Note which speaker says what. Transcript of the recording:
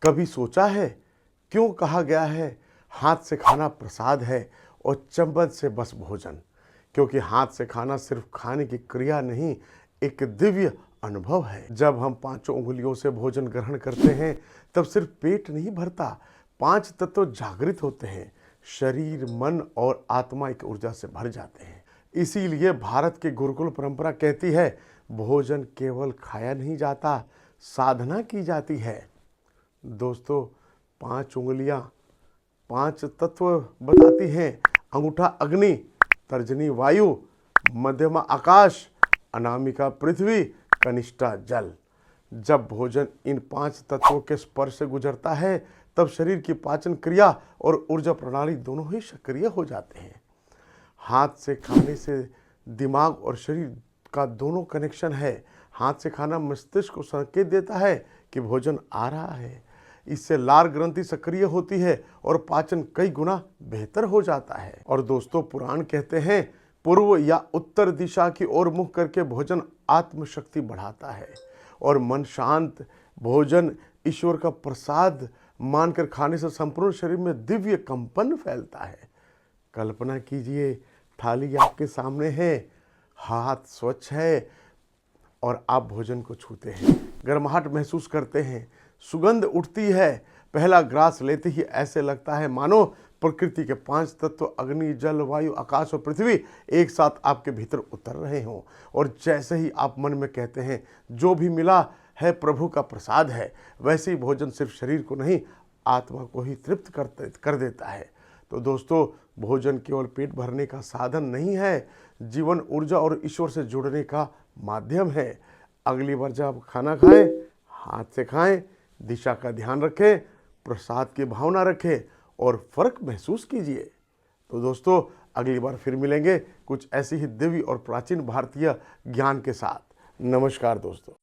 Speaker 1: कभी सोचा है क्यों कहा गया है हाथ से खाना प्रसाद है और चम्मच से बस भोजन? क्योंकि हाथ से खाना सिर्फ खाने की क्रिया नहीं, एक दिव्य अनुभव है। जब हम पांचों उंगलियों से भोजन ग्रहण करते हैं तब सिर्फ पेट नहीं भरता, पांच तत्व जागृत होते हैं। शरीर, मन और आत्मा एक ऊर्जा से भर जाते हैं। इसीलिए भारत की गुरुकुल परंपरा कहती है, भोजन केवल खाया नहीं जाता, साधना की जाती है। दोस्तों, पांच उंगलियां पांच तत्व बताती हैं। अंगूठा अग्नि, तर्जनी वायु, मध्यमा आकाश, अनामिका पृथ्वी, कनिष्ठा जल। जब भोजन इन पांच तत्वों के स्पर्श से गुजरता है तब शरीर की पाचन क्रिया और ऊर्जा प्रणाली दोनों ही सक्रिय हो जाते हैं। हाथ से खाने से दिमाग और शरीर का दोनों कनेक्शन है। हाथ से खाना मस्तिष्क को संकेत देता है कि भोजन आ रहा है। इससे लार ग्रंथि सक्रिय होती है और पाचन कई गुना बेहतर हो जाता है। और दोस्तों, पुराण कहते हैं, पूर्व या उत्तर दिशा की ओर मुख करके भोजन आत्मशक्ति बढ़ाता है और मन शांत। भोजन ईश्वर का प्रसाद मानकर खाने से संपूर्ण शरीर में दिव्य कंपन फैलता है। कल्पना कीजिए, थाली आपके सामने है, हाथ स्वच्छ है और आप भोजन को छूते हैं, गर्माहट महसूस करते हैं, सुगंध उठती है। पहला ग्रास लेते ही ऐसे लगता है मानो प्रकृति के पांच तत्व अग्नि, जल, वायु, आकाश और पृथ्वी एक साथ आपके भीतर उतर रहे हों। और जैसे ही आप मन में कहते हैं, जो भी मिला है प्रभु का प्रसाद है, वैसे ही भोजन सिर्फ शरीर को नहीं, आत्मा को ही तृप्त कर देता है। तो दोस्तों, भोजन केवल पेट भरने का साधन नहीं है, जीवन, ऊर्जा और ईश्वर से जुड़ने का माध्यम है। अगली बार जब खाना खाएं, हाथ से खाएं, दिशा का ध्यान रखें, प्रसाद की भावना रखें और फर्क महसूस कीजिए। तो दोस्तों, अगली बार फिर मिलेंगे कुछ ऐसी ही दिव्य और प्राचीन भारतीय ज्ञान के साथ। नमस्कार दोस्तों।